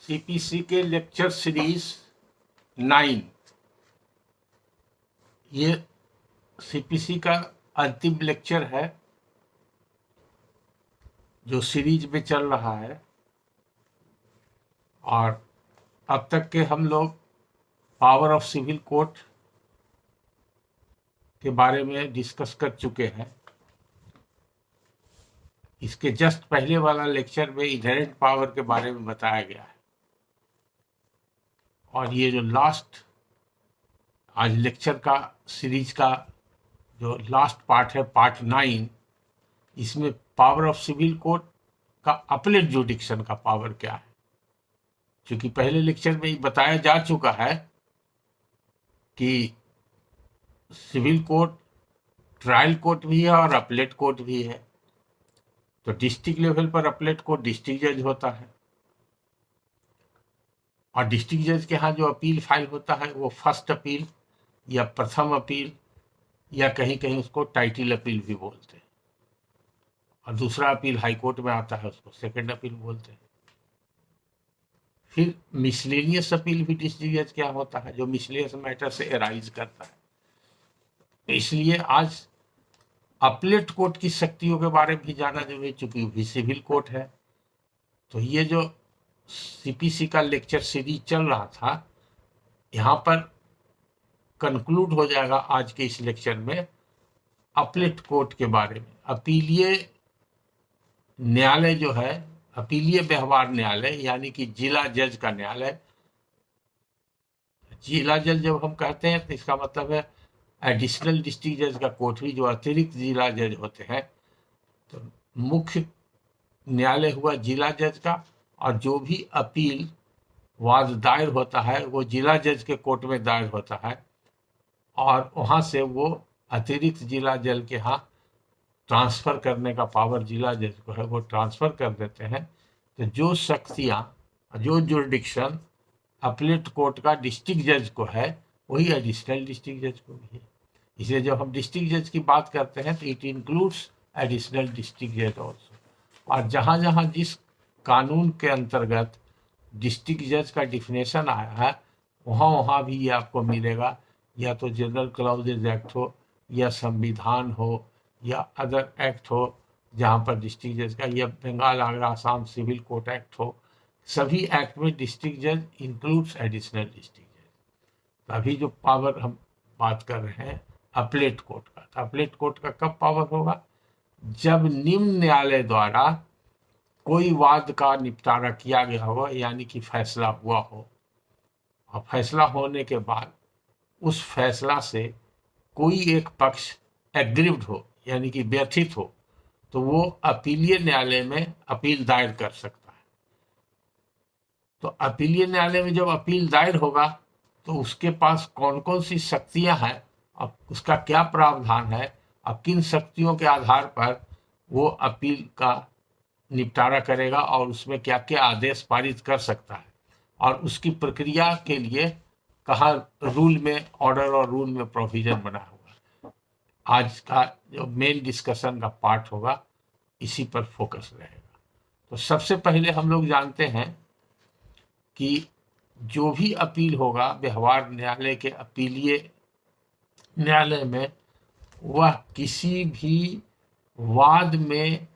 CPC के lecture series 9, ये CPC का अंतिम लेक्चर है जो सीरीज में चल रहा है। और अब तक के हम लोग पावर ऑफ सिविल कोर्ट के बारे में डिस्कस कर चुके हैं। इसके जस्ट पहले वाला लेक्चर में इनहेरेंट पावर के बारे में बताया गया है। और ये जो लास्ट आज लेक्चर का सीरीज का जो लास्ट पार्ट है, पार्ट 9, इसमें पावर ऑफ सिविल कोर्ट का अपीलेट जुडिक्शन का पावर क्या है। क्योंकि पहले लेक्चर में बताया जा चुका है कि सिविल कोर्ट ट्रायल कोर्ट भी है और अपीलेट कोर्ट भी है। तो डिस्ट्रिक्ट लेवल पर अपीलेट कोर्ट डिस्ट्रिक्ट जज होता है, और डिस्ट्रिक्ट जज के यहाँ जो अपील फाइल होता है वो फर्स्ट अपील या प्रथम अपील या कहीं कहीं उसको टाइटल अपील भी बोलते हैं। और दूसरा अपील हाई कोर्ट में आता है, उसको सेकंड अपील बोलते हैं। फिर मिसलेनियस अपील भी डिस्ट्रिक्ट जज क्या होता है, जो मिसलेनियस मैटर से एराइज करता है। इसलिए आज अपीलेट कोर्ट की शक्तियों के बारे में भी जाना जरूरी, चूंकि भी सिविल कोर्ट है। तो ये जो सीपीसी का लेक्चर सीरीज चल रहा था, यहाँ पर कंक्लूड हो जाएगा आज के इस लेक्चर में अपीलेट कोर्ट के बारे में। अपीलीय न्यायालय जो है, अपीलीय व्यवहार न्यायालय यानी कि जिला जज का न्यायालय। जिला जज जब हम कहते हैं तो इसका मतलब है एडिशनल डिस्ट्रिक्ट जज का कोठरी, जो अतिरिक्त जिला जज होते हैं। तो मुख्य न्यायालय हुआ जिला जज का, और जो भी अपील वाद दायर होता है वो जिला जज के कोर्ट में दायर होता है, और वहाँ से वो अतिरिक्त जिला जज के यहाँ ट्रांसफ़र करने का पावर जिला जज को है, वो ट्रांसफ़र कर देते हैं। तो जो शक्तियाँ, जो जुरिडिक्शन अपीलेट कोर्ट का डिस्ट्रिक्ट जज को है, वही एडिशनल डिस्ट्रिक्ट जज को भी है। इसलिए जब हम डिस्ट्रिक्ट जज की बात करते हैं तो इट इंक्लूड्स एडिशनल डिस्ट्रिक्ट जज ऑल्सो। और जहाँ जहाँ जिस कानून के अंतर्गत डिस्ट्रिक्ट जज का डिफिनेशन आया है, वहाँ वहाँ भी ये आपको मिलेगा, या तो जनरल क्लॉजेज एक्ट हो, या संविधान हो, या अदर एक्ट हो जहाँ पर डिस्ट्रिक्ट जज का, या Bengal Agra Assam civil court act हो, सभी एक्ट में डिस्ट्रिक्ट जज इंक्लूड्स एडिशनल डिस्ट्रिक्ट जज। अभी जो पावर हम बात कर रहे हैं अपीलेट कोर्ट का, तो अपीलेट कोर्ट का कब पावर होगा, जब निम्न न्यायालय द्वारा कोई वाद का निपटारा किया गया हो, यानी कि फैसला हुआ हो, और फैसला होने के बाद उस फैसला से कोई एक पक्ष एग्रीव्ड हो, यानी कि व्यथित हो, तो वो अपीलीय न्यायालय में अपील दायर कर सकता है। तो अपीलीय न्यायालय में जब अपील दायर होगा तो उसके पास कौन कौन सी शक्तियां हैं, अब उसका क्या प्रावधान है, अब किन शक्तियों के आधार पर वो अपील का निपटारा करेगा, और उसमें क्या क्या आदेश पारित कर सकता है, और उसकी प्रक्रिया के लिए कहाँ रूल में, ऑर्डर और रूल में प्रोविजन बना हुआ। आज का जो मेन डिस्कशन का पार्ट होगा इसी पर फोकस रहेगा। तो सबसे पहले हम लोग जानते हैं कि जो भी अपील होगा व्यवहार न्यायालय के अपीलीय न्यायालय में, वह किसी भी वाद में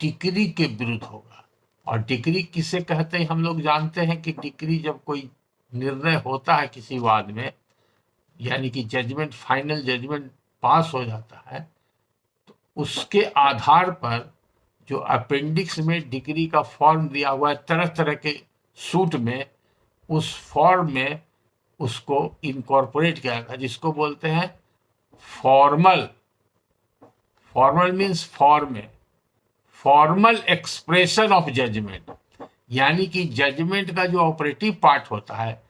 डिक्री के विरुद्ध होगा। और डिक्री किसे कहते हैं, हम लोग जानते हैं कि डिक्री जब कोई निर्णय होता है किसी वाद में, यानी कि जजमेंट, फाइनल जजमेंट पास हो जाता है, तो उसके आधार पर जो अपेंडिक्स में डिक्री का फॉर्म दिया हुआ है तरह तरह के सूट में, उस फॉर्म में उसको इनकॉर्पोरेट किया जाता है, जिसको बोलते हैं फॉर्मल। फॉर्मल मीन्स फॉर्म में फॉर्मल एक्सप्रेशन ऑफ जजमेंट, यानी कि जजमेंट का जो ऑपरेटिव पार्ट होता है,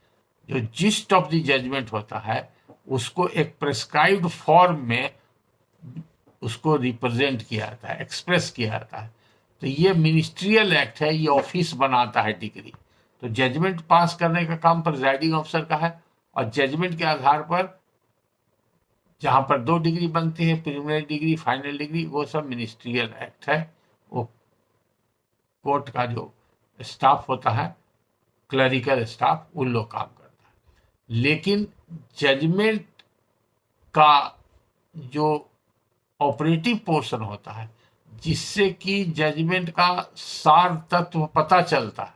जो जिस्ट ऑफ द जजमेंट होता है, उसको एक प्रेस्क्राइब्ड फॉर्म में उसको रिप्रेजेंट किया जाता है, एक्सप्रेस किया जाता है। तो ये मिनिस्ट्रियल एक्ट है, ये ऑफिस बनाता है डिग्री। तो जजमेंट पास करने का काम प्रिजाइडिंग ऑफिसर का है, और जजमेंट के आधार पर जहाँ पर 2 डिग्री बनती है, प्रिलिमिनरी डिग्री, फाइनल डिग्री, वो सब मिनिस्ट्रियल एक्ट है। वो कोर्ट का जो स्टाफ होता है क्लरिकल स्टाफ उन लोग काम करता है। लेकिन जजमेंट का जो ऑपरेटिव पोर्शन होता है, जिससे कि जजमेंट का सार तत्व पता चलता है,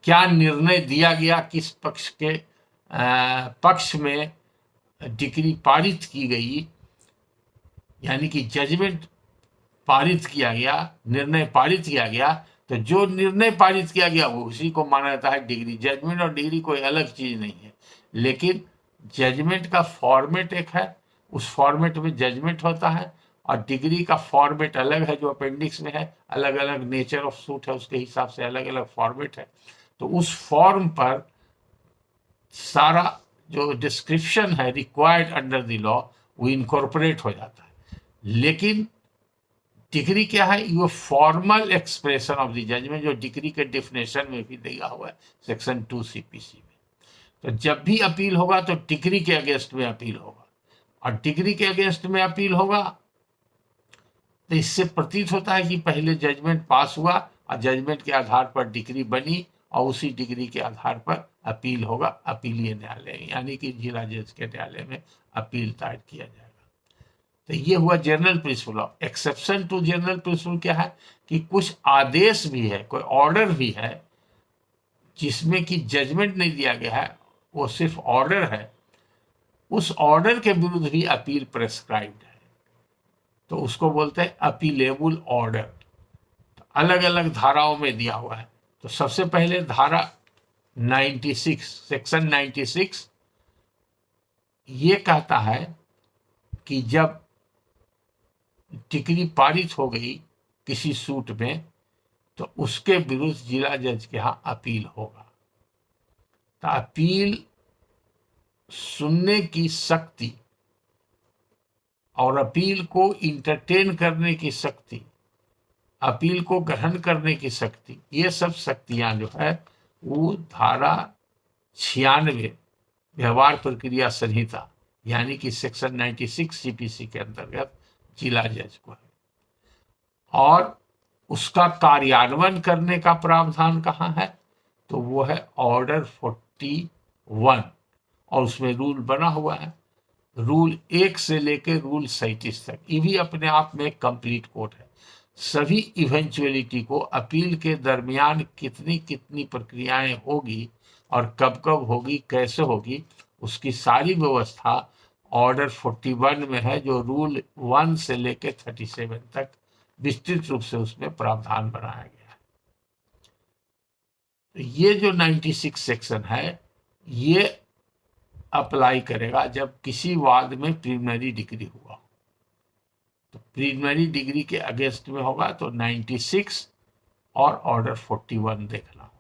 क्या निर्णय दिया गया, किस पक्ष के पक्ष में डिक्री पारित की गई, यानी कि जजमेंट पारित किया गया, निर्णय पारित किया गया, तो जो निर्णय पारित किया गया वो उसी को माना जाता है डिग्री। जजमेंट और डिग्री कोई अलग चीज नहीं है, लेकिन जजमेंट का फॉर्मेट एक है, उस फॉर्मेट में जजमेंट होता है, और डिग्री का फॉर्मेट अलग है जो अपेंडिक्स में है, अलग अलग नेचर ऑफ सूट है, उसके हिसाब से अलग अलग फॉर्मेट है। तो उस फॉर्म पर सारा जो डिस्क्रिप्शन है रिक्वायर्ड अंडर द लॉ वो इनकॉर्पोरेट हो जाता है। लेकिन डिग्री क्या है? ये formal expression of the judgment, जो डिग्री के डिफिनेशन में भी दिया हुआ है सेक्शन 2 सीपीसी में। तो जब भी अपील होगा तो डिग्री के अगेंस्ट में अपील होगा, और डिग्री के अगेंस्ट में अपील होगा तो इससे प्रतीत होता है कि पहले जजमेंट पास हुआ और जजमेंट के आधार पर डिग्री बनी, और उसी डिग्री के आधार पर अपील होगा अपीलीय न्यायालय, यानी कि जिला जज के न्यायालय में अपील दायर किया जाएगा। तो ये हुआ general principle of. Exception to general principle क्या है कि कुछ आदेश भी है, कोई ऑर्डर भी है जिसमें कि जजमेंट नहीं दिया गया है, वो सिर्फ ऑर्डर है, उस ऑर्डर के विरुद्ध भी अपील प्रेस्क्राइब्ड है, तो उसको बोलते हैं अपीलेबल ऑर्डर। अलग अलग धाराओं में दिया हुआ है। तो सबसे पहले धारा 96, सेक्शन 96 ये कहता है कि जब डिग्री पारित हो गई किसी सूट में तो उसके विरुद्ध जिला जज के यहाँ अपील होगा। तो अपील सुनने की शक्ति और अपील को इंटरटेन करने की शक्ति, अपील को ग्रहण करने की शक्ति, ये सब शक्तियां जो है वो धारा 96 व्यवहार प्रक्रिया संहिता यानी कि सेक्शन 96 सीपीसी के अंतर्गत जिला जज को है। और उसका कार्यान्वयन करने का प्रावधान कहाँ है? तो वो है ऑर्डर 41, और उसमें रूल बना हुआ है, रूल 1 से लेकर रूल 37 तक। ये भी अपने आप में एक कंप्लीट कोड है। सभी इवेंचुअलिटी को अपील के दरमियान कितनी कितनी प्रक्रियाएं होगी और कब कब होगी, कैसे होगी, उसकी सारी व्यवस्था ऑर्डर 41 में है, जो रूल 1 से लेकर 37 तक विस्तृत रूप से उसमें प्रावधान बनाया गया है। तो ये जो 96 सेक्शन है ये अप्लाई करेगा जब किसी वाद में प्रीलिमिनरी डिग्री हुआ। तो प्रीलिमिनरी डिग्री के अगेंस्ट में होगा तो 96 और ऑर्डर 41 देखना होगा।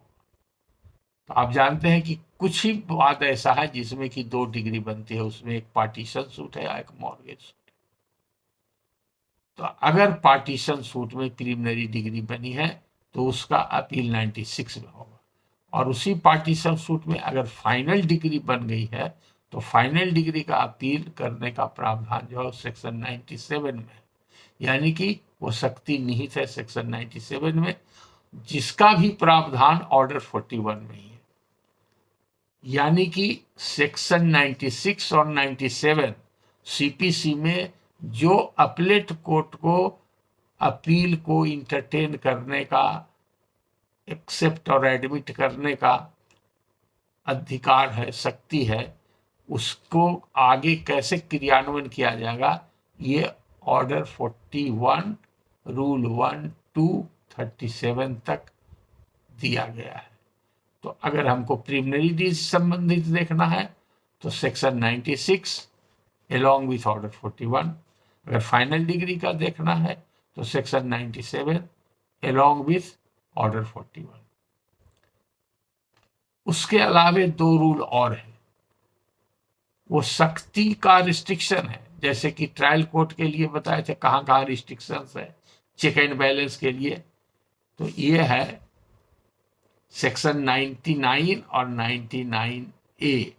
तो आप जानते हैं कि कुछ ही वाद ऐसा है जिसमें कि 2 डिग्री बनती है, उसमें एक पार्टीशन सूट है, एक मॉर्गेज सूट। तो अगर पार्टीशन सूट में प्रीलिमिनरी डिग्री बनी है तो उसका अपील 96 में होगा, और उसी पार्टीशन सूट में अगर फाइनल डिग्री बन गई है तो फाइनल डिग्री का अपील करने का प्रावधान जो है सेक्शन 97 में, यानी कि वो शक्ति निहित है सेक्शन 97 में, जिसका भी प्रावधान ऑर्डर 41 में ही है। यानी कि सेक्शन 96 और 97 सीपीसी में जो अपीलेट कोर्ट को अपील को इंटरटेन करने का, एक्सेप्ट और एडमिट करने का अधिकार है, शक्ति है, उसको आगे कैसे क्रियान्वयन किया जाएगा, ये ऑर्डर 41 रूल 1 to 37 तक दिया गया है। तो अगर हमको प्रीलिमिनरी डिग्री से संबंधित देखना है तो सेक्शन 96 along with ऑर्डर 41, अगर फाइनल डिग्री का देखना है तो सेक्शन 97 along with ऑर्डर 41। उसके अलावे 2 रूल और हैं, वो शक्ति का रिस्ट्रिक्शन है, जैसे कि ट्रायल कोर्ट के लिए बताए थे कहाँ कहाँ रिस्ट्रिक्शंस है चेक एंड बैलेंस के लिए। तो ये है सेक्शन 99 और 99A।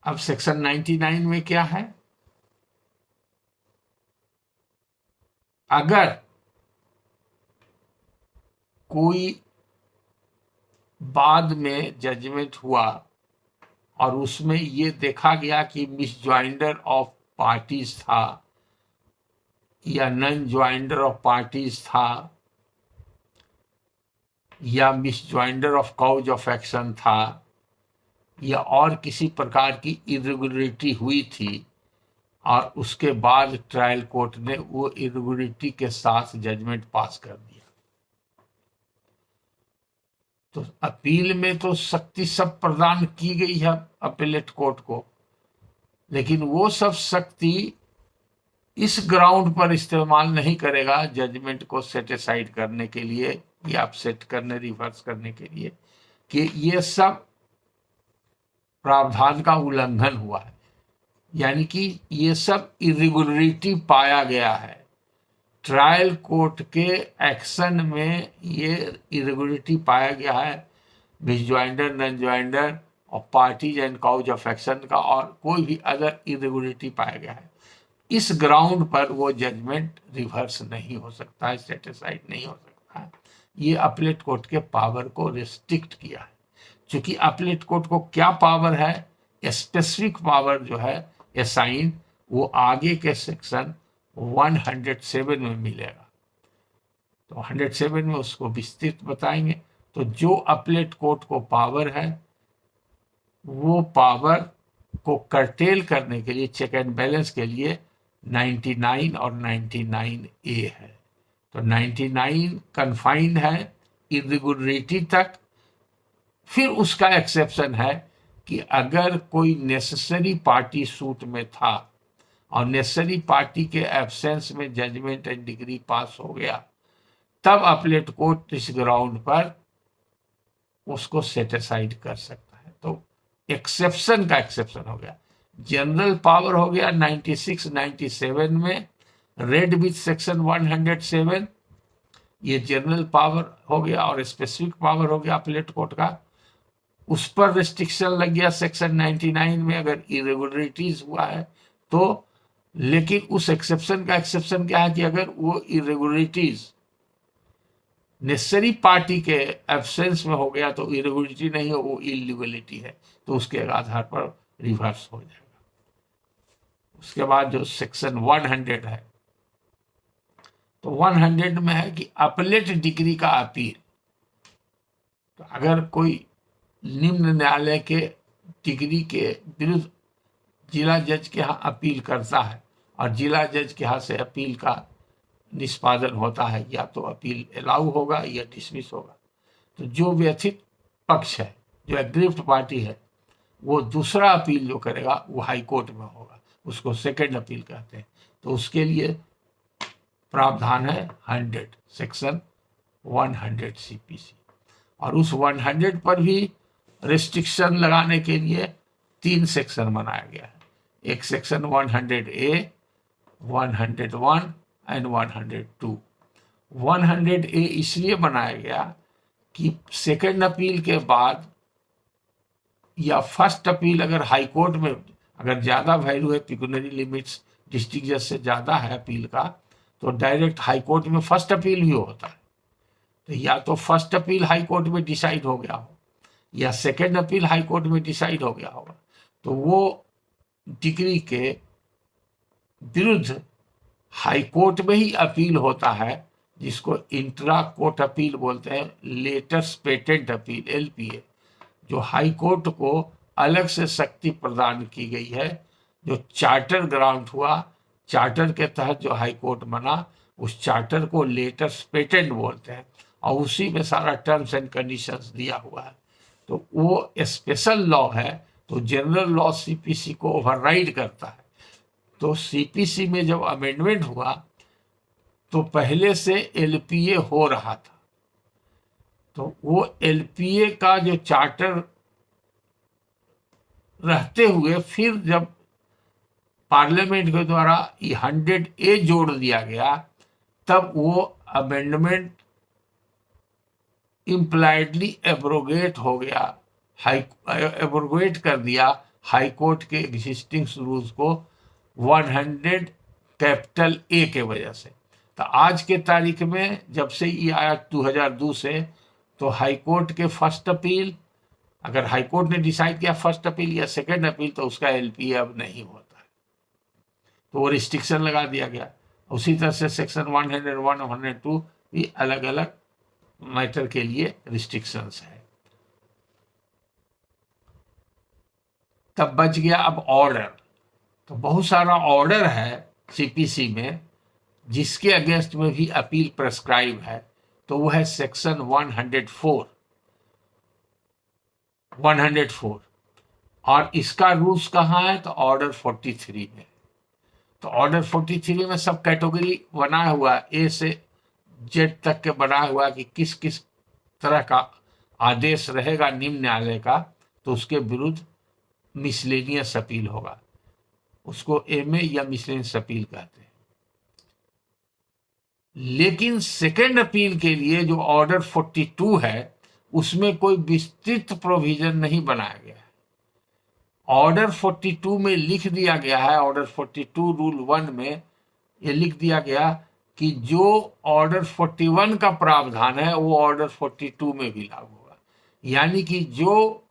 अब सेक्शन 99 में क्या है? अगर कोई बाद में जजमेंट हुआ और उसमें ये देखा गया कि मिसजॉइंडर ऑफ पार्टीज था या नॉन ज्वाइंडर ऑफ पार्टीज था या मिसजॉइंडर ऑफ काउज ऑफ एक्शन था या और किसी प्रकार की इरेगुलरिटी हुई थी, और उसके बाद ट्रायल कोर्ट ने वो इरेगुलरिटी के साथ जजमेंट पास कर दिया। तो अपील में तो शक्ति सब प्रदान की गई है अपीलेट कोर्ट को, लेकिन वो सब शक्ति इस ग्राउंड पर इस्तेमाल नहीं करेगा जजमेंट को सेटिसाइड करने के लिए या अपसेट करने, रिवर्स करने के लिए, कि ये सब प्रावधान का उल्लंघन हुआ है, यानी कि ये सब इरेगुलरिटी पाया गया है। ट्रायल कोर्ट के एक्शन में ये इरेगुलरिटी पाया गया है, मिसजॉइंडर, नॉन ज्वाइंडर और parties and cause of action का, और कोई भी अदर इरेगुलरिटी पाया गया है। इस ग्राउंड पर वो जजमेंट रिवर्स नहीं हो सकता है, सेटिसाइड नहीं हो सकता है। ये अपीलेट कोर्ट के पावर को रिस्ट्रिक्ट किया है। क्योंकि अपीलेट कोर्ट को क्या पावर है, स्पेसिफिक पावर जो है असाइन, वो आगे के सेक्शन 107 में मिलेगा। तो 107 में उसको विस्तृत बताएंगे। तो जो अपीलेट कोर्ट को पावर है, वो पावर को कर्टेल करने के लिए, चेक एंड बैलेंस के लिए 99 और 99A है। तो 99 कन्फाइंड है इरेगुलरिटी तक। फिर उसका एक्सेप्शन है कि अगर कोई नेसेसरी पार्टी सूट में था और नेसेसरी पार्टी के एब्सेंस में जजमेंट एंड डिग्री पास हो गया, तब अपीलेट कोर्ट इस ग्राउंड पर उसको सेटिसाइड कर सकता है। तो एक्सेप्शन का एक्सेप्शन हो गया। जनरल पावर हो गया 96, 97 में, रेड विथ सेक्शन 107, ये जनरल पावर हो गया। और स्पेसिफिक पावर हो गया अपीलेट कोर्ट का, उस पर रिस्ट्रिक्शन लग गया सेक्शन 99 में अगर इरेगुलरिटीज हुआ है तो। लेकिन उस एक्सेप्शन का एक्सेप्शन क्या है कि अगर वो इरेगुलरिटीज नेसेसरी पार्टी के एब्सेंस में हो गया तो इरेगुलरिटी नहीं हो, वो इलीगलिटी है, तो उसके आधार पर रिवर्स हो जाएगा। उसके बाद जो सेक्शन 100 है, तो 100 में है कि अपीलेट डिग्री का अपील। तो अगर कोई निम्न न्यायालय के डिग्री के विरुद्ध जिला जज के यहाँ अपील करता है और जिला जज के यहाँ से अपील का निष्पादन होता है, या तो अपील अलाउ होगा या डिसमिस होगा। तो जो व्यथित पक्ष है, जो एग्रीव्ड पार्टी है, वो दूसरा अपील जो करेगा वो हाई कोर्ट में होगा, उसको सेकंड अपील कहते हैं। तो उसके लिए प्रावधान है 100, सेक्शन 100 CPC। और उस 100 पर भी रिस्ट्रिक्शन लगाने के लिए 3 सेक्शन बनाया गया है। एक सेक्शन 100A, 101 एंड 102। 100A इसलिए बनाया गया कि सेकंड अपील के बाद या फर्स्ट अपील अगर हाई कोर्ट में अगर ज़्यादा वैल्यू है, पिक्यूनरी लिमिट्स डिस्ट्रिक्ट जज से ज़्यादा है अपील का, तो डायरेक्ट हाई कोर्ट में फर्स्ट अपील भी होता है। तो या तो फर्स्ट अपील हाई कोर्ट में डिसाइड हो गया हो या सेकंड अपील हाई कोर्ट में डिसाइड हो गया होगा, तो वो डिग्री के विरुद्ध हाई कोर्ट में ही अपील होता है, जिसको इंट्रा कोर्ट अपील बोलते हैं, लेटेस्ट पेटेंट अपील LPA, जो हाई कोर्ट को अलग से शक्ति प्रदान की गई है। जो चार्टर ग्रांट हुआ, चार्टर के तहत जो हाई कोर्ट बना, उस चार्टर को लेटेस्ट पेटेंट बोलते हैं और उसी में सारा टर्म्स एंड कंडीशंस दिया हुआ है। तो वो स्पेशल लॉ है, तो जनरल लॉ CPC को ओवरराइड करता है। तो CPC में जब अमेंडमेंट हुआ तो पहले से LPA हो रहा था, तो वो LPA का जो चार्टर रहते हुए फिर जब पार्लियामेंट के द्वारा 100A जोड़ दिया गया, तब वो अमेंडमेंट इम्प्लाइडली एब्रोगेट हो गया, एब्रोगेट कर दिया हाई कोर्ट के एग्जिस्टिंग रूल्स को 100A के वजह से। तो आज के तारीख में जब से ये आया 2002 से, तो हाई कोर्ट के फर्स्ट अपील, अगर हाई कोर्ट ने डिसाइड किया फर्स्ट अपील या सेकंड अपील, तो उसका एलपीए अब नहीं होता है, तो वो रिस्ट्रिक्शन लगा दिया गया। उसी तरह से सेक्शन 101 और 102 भी अलग अलग मैटर के लिए रिस्ट्रिक्शंस है। तब बच गया अब ऑर्डर। तो बहुत सारा ऑर्डर है सीपीसी में जिसके अगेंस्ट में भी अपील प्रेस्क्राइब है, तो वो है सेक्शन 104। और इसका रूल्स कहाँ है, तो ऑर्डर 43 में। तो ऑर्डर 43 में सब कैटेगरी बना हुआ, ए से जेड तक के बना हुआ कि किस किस तरह का आदेश रहेगा निम्न न्यायालय का, तो उसके विरुद्ध मिसलेनियस अपील होगा। उसको एमए या मिसलेनियस अपील कहते हैं। लेकिन सेकेंड अपील के लिए जो ऑर्डर 42 है उसमें कोई विस्तृत प्रोविजन नहीं बनाया गया है। ऑर्डर 42 में लिख दिया गया है, ऑर्डर 42 रूल 1 में ये लिख दिया गया कि जो ऑर्डर 41 का प्रावधान है वो ऑर्डर 42 में भी लागू होगा। यानी कि जो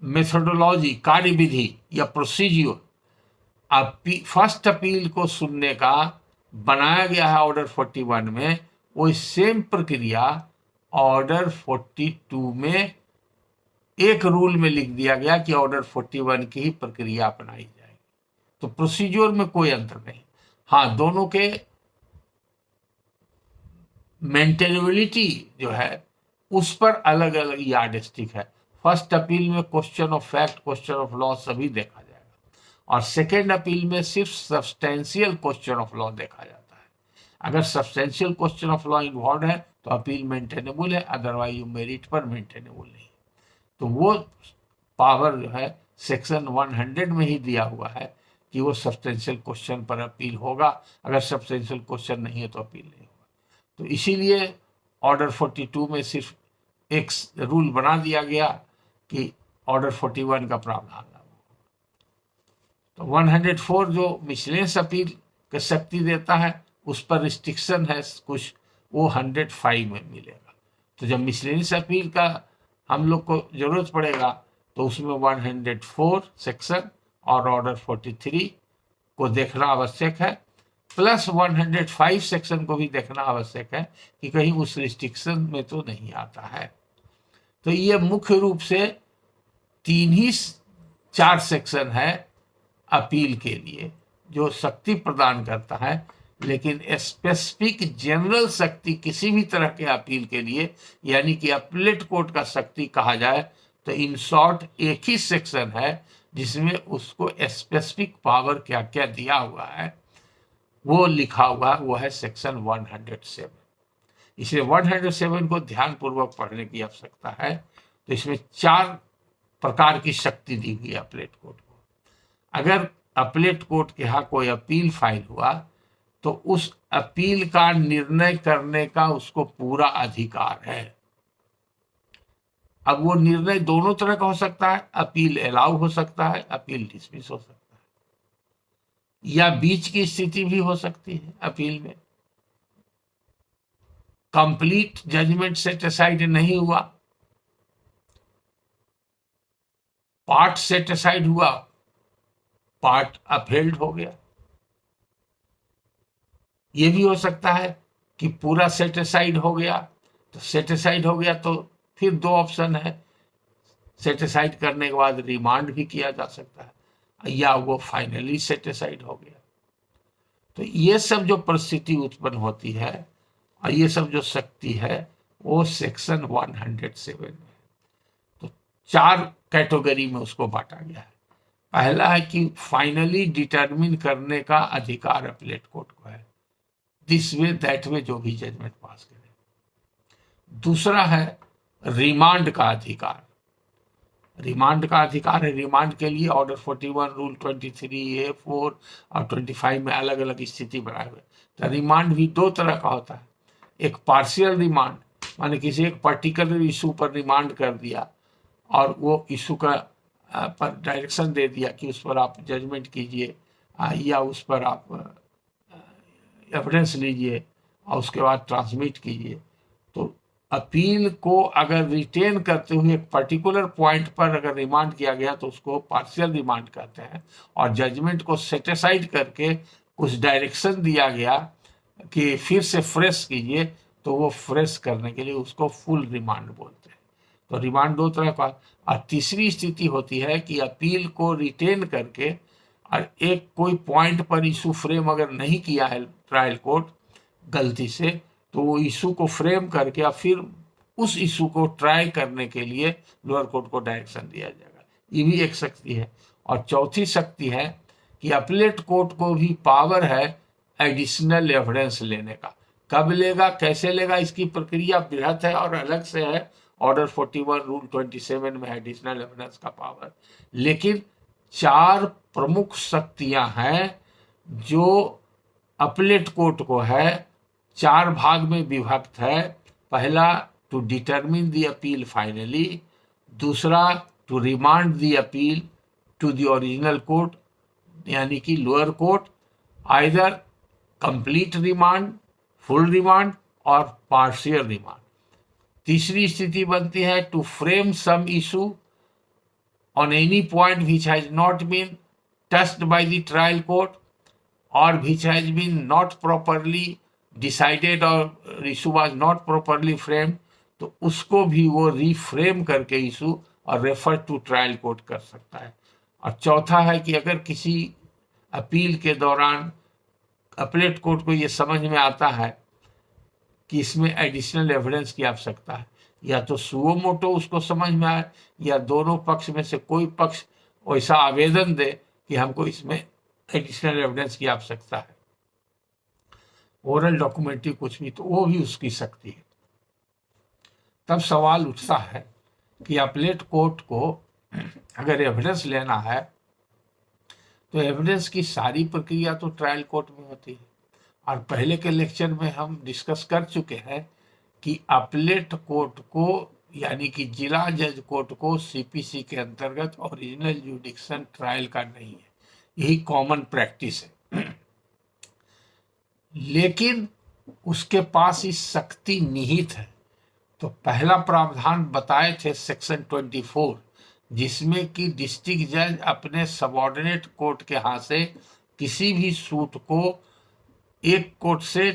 मेथोडोलॉजी, कार्यविधि या प्रोसीजियर फर्स्ट अपील को सुनने का बनाया गया है ऑर्डर 41 में, वो सेम प्रक्रिया ऑर्डर 42 में एक रूल में लिख दिया गया कि ऑर्डर 41 की ही प्रक्रिया अपनाई जाएगी। तो प्रोसीजर में कोई अंतर नहीं। हाँ, दोनों के मेंटेनेबिलिटी जो है उस पर अलग अलग यार्डस्टिक है। फर्स्ट अपील में question of fact, question of law सभी देखा जाएगा, और सेकेंड अपील में सिर्फ सब्सटेंशियल क्वेश्चन ऑफ लॉ देखा जाता है। अगर substantial question of law involve है तो अपील मेंटेनेबल है, अदरवाइज मेरिट पर मेंटेनेबल नहीं। तो वो पावर जो है सेक्शन 100 में ही दिया हुआ है कि वो सब्सटेंशियल क्वेश्चन पर अपील होगा, अगर सब्सटेंशियल क्वेश्चन नहीं है तो अपील नहीं होगा। तो इसीलिए ऑर्डर 42 में सिर्फ एक रूल बना दिया गया कि ऑर्डर 41 का प्रावधान लागू। तो 104 जो मिसलेनियस अपील की शक्ति देता है उस पर रिस्ट्रिक्शन है कुछ, वो 105 में मिलेगा। तो जब मिसलेनियस अपील का हम लोग को जरूरत पड़ेगा तो उसमें 104 सेक्शन और ऑर्डर 43 को देखना आवश्यक है, प्लस 105 सेक्शन को भी देखना आवश्यक है कि कहीं उस रिस्ट्रिक्शन में तो नहीं आता है। तो ये मुख्य रूप से 4 सेक्शन है अपील के लिए जो शक्ति प्रदान करता है, लेकिन स्पेसिफिक जनरल शक्ति किसी भी तरह के अपील के लिए, यानी कि अपीलेट कोर्ट का शक्ति कहा जाए तो इन शॉर्ट एक ही सेक्शन है जिसमें उसको स्पेसिफिक पावर क्या क्या दिया हुआ है वो लिखा हुआ, वो है सेक्शन 107। इसलिए 107 को ध्यानपूर्वक पढ़ने की आवश्यकता है। तो इसमें 4 प्रकार की शक्ति दी हुई है अपीलेट कोर्ट को। अगर अपीलेट कोर्ट के यहाँ कोई अपील फाइल हुआ तो उस अपील का निर्णय करने का उसको पूरा अधिकार है। अब वो निर्णय दोनों तरह का हो सकता है, अपील अलाउ हो सकता है, अपील डिसमिस हो सकता है, या बीच की स्थिति भी हो सकती है। अपील में कंप्लीट जजमेंट सेट असाइड नहीं हुआ, पार्ट सेट असाइड हुआ, पार्ट अपहेल्ड हो गया। ये भी हो सकता है कि पूरा सेट असाइड हो गया। तो सेट असाइड हो गया तो फिर 2 ऑप्शन है, सेट असाइड करने के बाद रिमांड भी किया जा सकता है, या वो फाइनली सेट असाइड हो गया। तो ये सब जो परिस्थिति उत्पन्न होती है और ये सब जो शक्ति है वो सेक्शन 107 में। तो 4 कैटेगरी में उसको बांटा गया है। पहला है कि फाइनली डिटरमिन करने का अधिकार अपीलेट कोर्ट को है, दिस वे दैट वे जो भी जजमेंट पास करे। दूसरा है रिमांड का अधिकार। रिमांड का अधिकार है, रिमांड के लिए ऑर्डर 41 रूल 23A4 और 25 में अलग अलग स्थिति बनाए हुए। तो रिमांड भी 2 तरह का होता है। एक पार्शियल रिमांड, माने किसी एक पर्टिकुलर इशू पर रिमांड कर दिया और वो इशू का पर डायरेक्शन दे दिया कि उस पर आप जजमेंट कीजिए या उस पर आप एविडेंस लीजिए और उसके बाद ट्रांसमिट कीजिए। तो अपील को अगर रिटेन करते हुए एक पर्टिकुलर पॉइंट पर अगर रिमांड किया गया तो उसको पार्शियल रिमांड कहते हैं, और जजमेंट को सेटिसाइड करके कुछ डायरेक्शन दिया गया कि फिर से फ्रेश कीजिए, तो वो फ्रेश करने के लिए उसको फुल रिमांड बोलते हैं। तो रिमांड दो तरह का। और तीसरी स्थिति होती है कि अपील को रिटेन करके और एक कोई पॉइंट पर इशू फ्रेम अगर नहीं किया है ट्रायल कोर्ट गलती से, तो वो इशू को फ्रेम करके और फिर उस इशू को ट्राई करने के लिए लोअर कोर्ट को डायरेक्शन दिया जाएगा। ये भी एक शक्ति है। और चौथी शक्ति है कि अपीलेट कोर्ट को भी पावर है एडिशनल एविडेंस लेने का। कब लेगा, कैसे लेगा, इसकी प्रक्रिया बृहत है और अलग से है। ऑर्डर 41 रूल 27 में एडिशनल एविडेंस का पावर। लेकिन 4 प्रमुख शक्तियां हैं जो अपीलेट कोर्ट को है, 4 भाग में विभक्त है। पहला, to determine the appeal finally. दूसरा, to remand the appeal to the original court यानी कि lower court, either complete remand, full remand और पार्शियल रिमांड। तीसरी स्थिति बनती है to frame some issue on any point which has not been touched by the trial court और which has been not properly decided और issue was not properly framed, तो उसको भी वो रीफ्रेम करके इशू और रेफर टू ट्रायल कोर्ट कर सकता है। और चौथा है कि अगर किसी अपील के दौरान अपीलेट कोर्ट को ये समझ में आता है कि इसमें एडिशनल एविडेंस की आवश्यकता है, या तो सुओ मोटो उसको समझ में आए या दोनों पक्ष में से कोई पक्ष वैसा आवेदन दे कि हमको इसमें एडिशनल एविडेंस की आवश्यकता है, ओरल डॉक्यूमेंट्री कुछ भी, तो वो भी उसकी शक्ति है। तब सवाल उठता है कि अपीलेट कोर्ट को अगर एविडेंस लेना है तो एविडेंस की सारी प्रक्रिया तो ट्रायल कोर्ट में होती है। और पहले के लेक्चर में हम डिस्कस कर चुके हैं कि अपीलेट कोर्ट को यानी कि जिला जज कोर्ट को सीपीसी के अंतर्गत ओरिजिनल जुडिक्शन ट्रायल का नहीं है, यही कॉमन प्रैक्टिस है। लेकिन उसके पास इस शक्ति निहित है। तो पहला प्रावधान बताए थे सेक्शन 24, जिसमें कि डिस्ट्रिक्ट जज अपने सबऑर्डिनेट कोर्ट के हाथ से किसी भी सूट को एक कोर्ट से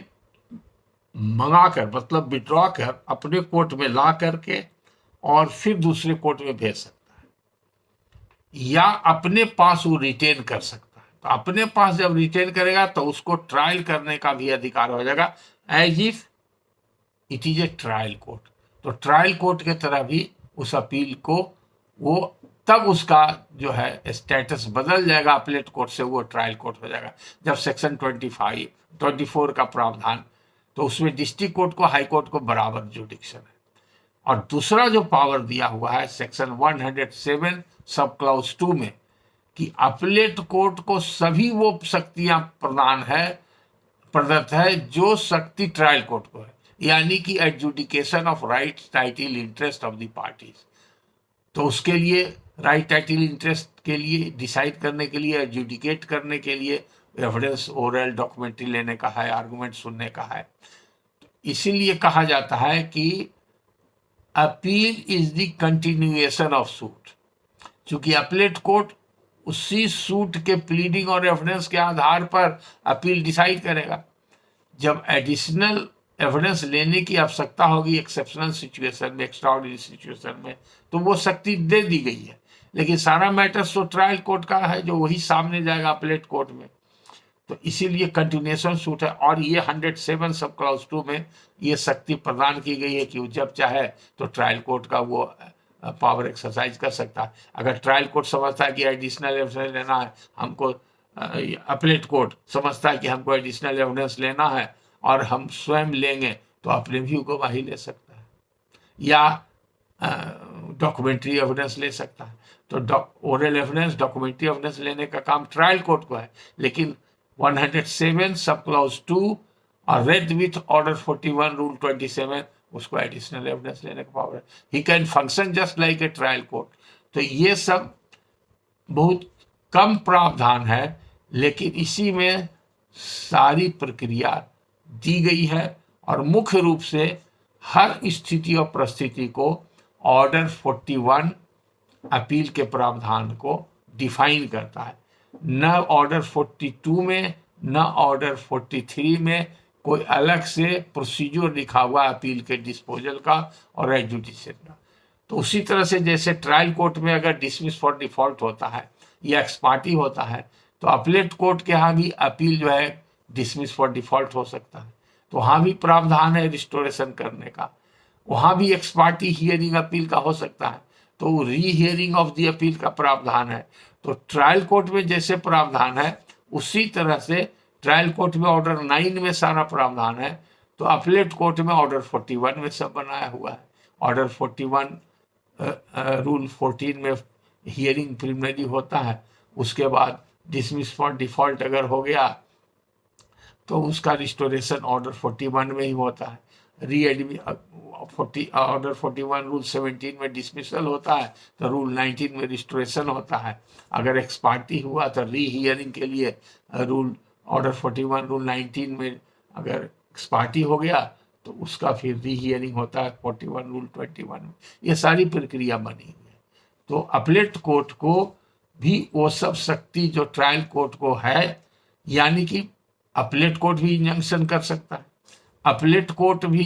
मंगाकर मतलब विड्रॉ कर अपने कोर्ट में ला करके और फिर दूसरे कोर्ट में भेज सकता है, या अपने पास वो रिटेन कर सकता है। तो अपने पास जब रिटेन करेगा तो उसको ट्रायल करने का भी अधिकार हो जाएगा, as if it is a trial court. तो ट्रायल कोर्ट के तरह भी उस अपील को वो तब उसका जो है स्टेटस बदल जाएगा अपीलेट कोर्ट से, वो ट्रायल कोर्ट हो जाएगा जब सेक्शन 24 का प्रावधान, तो उसमें डिस्ट्रिक्ट कोर्ट को हाई कोर्ट को बराबर जुडिक्शन है। और दूसरा जो पावर दिया हुआ है सेक्शन 107 सब क्लॉज 2 में कि अपीलेट कोर्ट को सभी वो शक्तियां प्रदत्त है जो शक्ति ट्रायल कोर्ट को है, यानी कि adjudication of right title interest of the parties. तो उसके लिए राइट टाइटल इंटरेस्ट के लिए डिसाइड करने के लिए, एडजुडिकेट करने के लिए एविडेंस ओरल डॉक्यूमेंट्री लेने का है, आर्गुमेंट सुनने का है। इसीलिए कहा जाता है कि appeal is the continuation of suit. चूंकि अपीलेट कोर्ट उसी सूट के प्लीडिंग और एविडेंस के आधार पर अपील डिसाइड करेगा। जब एडिशनल एविडेंस लेने की आवश्यकता होगी एक्सेप्शनल सिचुएशन में, एक्स्ट्राऑर्डिनरी सिचुएशन में, तो वो शक्ति दे दी गई है। लेकिन सारा मैटर तो ट्रायल कोर्ट का है जो वही सामने जाएगा अपीलेट कोर्ट में। तो इसीलिए कंटिन्यूएशन सूट है। और ये 107 सब क्लॉज 2 में ये शक्ति प्रदान की गई है कि जब चाहे तो ट्रायल कोर्ट का वो पावर एक्सरसाइज कर सकता है। अगर ट्रायल कोर्ट समझता है कि एडिशनल एविडेंस लेना है हमको, अपीलेट कोर्ट समझता है कि हमको एडिशनल एविडेंस लेना है और हम स्वयं लेंगे, तो अपने व्यू को वही ले सकता है, या डॉक्यूमेंट्री एविडेंस ले सकता है। तो ओरल एविडेंस, डॉक्यूमेंट्री एविडेंस लेने का काम ट्रायल कोर्ट को है। लेकिन 107 सब क्लॉज 2 और रेड विथ ऑर्डर 41 रूल 27 उसको एडिशनल एविडेंस लेने का पावर है। He can function just like a trial court. तो ये सब बहुत कम प्रावधान है, लेकिन इसी में सारी प्रक्रिया दी गई है और मुख्य रूप से हर स्थिति और परिस्थिति को ऑर्डर 41 अपील के प्रावधान को डिफाइन करता है। न ऑर्डर 42 में न ऑर्डर 43 में कोई अलग से प्रोसीजर लिखा हुआ अपील के डिस्पोजल का और एजुडिशन का। तो उसी तरह से जैसे ट्रायल कोर्ट में अगर डिसमिस फॉर डिफॉल्ट होता है या एक्स पार्टी होता है, तो अपीलेट कोर्ट के यहाँ भी अपील जो है डिसमिस फॉर डिफॉल्ट हो सकता है। तो वहाँ भी प्रावधान है रिस्टोरेशन करने का, वहाँ भी एक्स पार्टी हियरिंग अपील का हो सकता है, तो री हियरिंग ऑफ दी अपील का प्रावधान है। तो ट्रायल कोर्ट में जैसे प्रावधान है उसी तरह से ट्रायल कोर्ट में ऑर्डर 9 में सारा प्रावधान है, तो अपीलेट कोर्ट में ऑर्डर 41 में सब बनाया हुआ है। ऑर्डर 41 रूल 14 में हियरिंग प्रिलिमिनरी होता है, उसके बाद डिसमिस फॉर डिफॉल्ट अगर हो गया तो उसका रिस्टोरेशन ऑर्डर 41 में ही होता है। ऑर्डर 41 रूल 17 में डिसमिसल होता है, तो रूल 19 में रिस्टोरेशन होता है। अगर एक्स पार्टी हुआ तो री हियरिंग के लिए रूल ऑर्डर 41 रूल 19 में अगर एक्स पार्टी हो गया तो उसका फिर री हियरिंग होता है 41 रूल 21 में। ये सारी प्रक्रिया बनी हुई है। तो अपीलेट कोर्ट को भी वो सब शक्ति जो ट्रायल कोर्ट को है, यानी कि अपीलेट कोर्ट भी इंजंक्शन कर सकता है, अपीलेट कोर्ट भी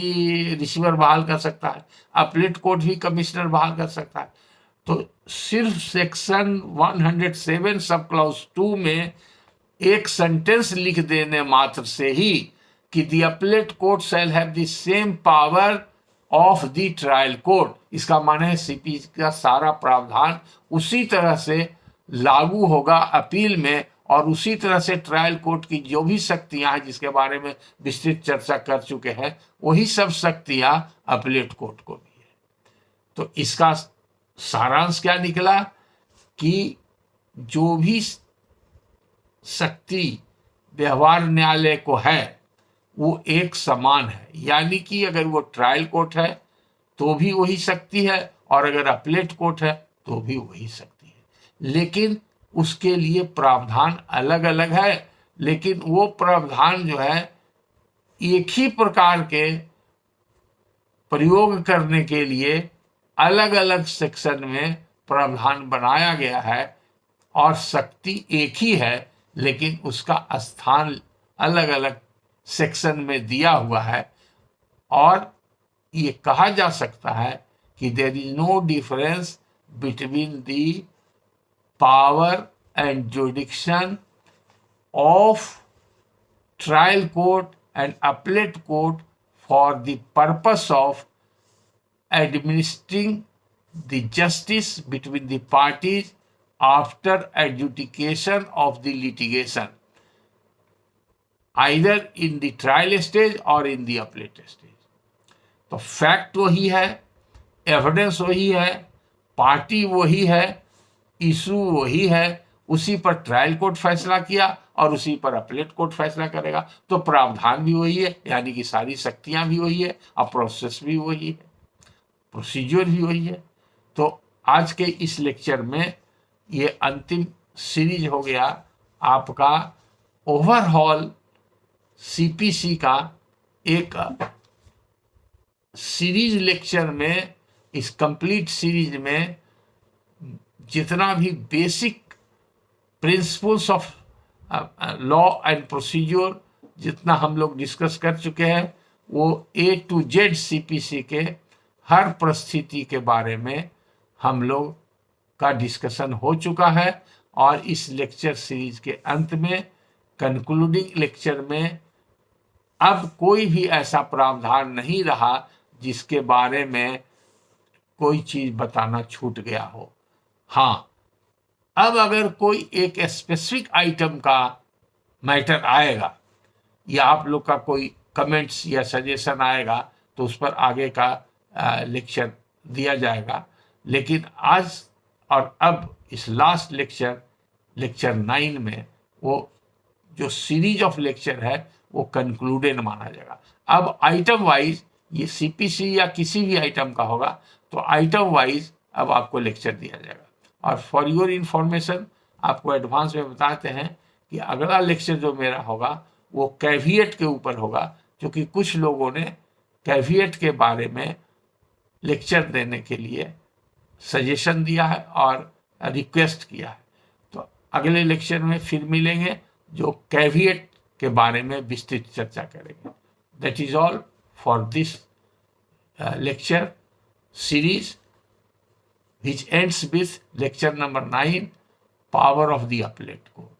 रिसीवर बहाल कर सकता है, अपीलेट कोर्ट भी कमिश्नर बहाल कर सकता है। तो सिर्फ सेक्शन 107 सब क्लॉज 2 में एक सेंटेंस लिख देने मात्र से ही कि the appellate court shall have the same power of the trial court, इसका माने है सीपी का सारा प्रावधान उसी तरह से लागू होगा अपील में, और उसी तरह से ट्रायल कोर्ट की जो भी शक्तियां हैं जिसके बारे में विस्तृत चर्चा कर चुके हैं, वही सब शक्तियां अपीलेट कोर्ट को भी है। तो इसका सारांश क्या निकला कि जो भी शक्ति व्यवहार न्यायालय को है वो एक समान है, यानी कि अगर वो ट्रायल कोर्ट है तो भी वही शक्ति है और अगर अपीलेट कोर्ट है तो भी वही शक्ति है। लेकिन उसके लिए प्रावधान अलग अलग है, लेकिन वो प्रावधान जो है एक ही प्रकार के प्रयोग करने के लिए अलग अलग सेक्शन में प्रावधान बनाया गया है और शक्ति एक ही है, लेकिन उसका स्थान अलग अलग सेक्शन में दिया हुआ है। और ये कहा जा सकता है कि there is no difference between the power and jurisdiction of trial court and appellate court for the purpose of administering the justice between the parties after adjudication of the litigation, either in the trial stage or in the appellate stage. तो fact वही है, evidence वही है, party वही है, issue वही है, उसी पर ट्रायल कोर्ट फैसला किया और उसी पर अपीलेट कोर्ट फैसला करेगा। तो प्रावधान भी वही है, यानी कि सारी शक्तियां भी वही है और प्रोसेस भी वही है, प्रोसीजर भी वही है। तो आज के इस लेक्चर में ये अंतिम सीरीज हो गया आपका ओवरऑल सीपीसी का एक सीरीज लेक्चर में। इस कंप्लीट सीरीज में जितना भी basic principles of law and procedure जितना हम लोग डिस्कस कर चुके हैं, वो A to Z सीपीसी के हर परिस्थिति के बारे में हम लोग का डिस्कशन हो चुका है। और इस लेक्चर सीरीज के अंत में कंक्लूडिंग लेक्चर में अब कोई भी ऐसा प्रावधान नहीं रहा जिसके बारे में कोई चीज बताना छूट गया हो। हाँ, अब अगर कोई एक स्पेसिफिक आइटम का मैटर आएगा या आप लोग का कोई कमेंट्स या सजेशन आएगा तो उस पर आगे का लेक्चर दिया जाएगा। लेकिन आज और अब इस लास्ट लेक्चर 9 में वो जो सीरीज ऑफ लेक्चर है वो कंक्लूडेड माना जाएगा। अब आइटम वाइज ये सीपीसी या किसी भी आइटम का होगा तो आइटम वाइज अब आपको लेक्चर दिया जाएगा। और फॉर योर इंफॉर्मेशन आपको एडवांस में बताते हैं कि अगला लेक्चर जो मेरा होगा वो कैविएट के ऊपर होगा, क्योंकि कुछ लोगों ने कैविएट के बारे में लेक्चर देने के लिए सजेशन दिया है और रिक्वेस्ट किया है। तो अगले लेक्चर में फिर मिलेंगे जो कैविएट के बारे में विस्तृत चर्चा करेंगे। That is all for this lecture series, which ends with lecture number 9, power of the appellate court.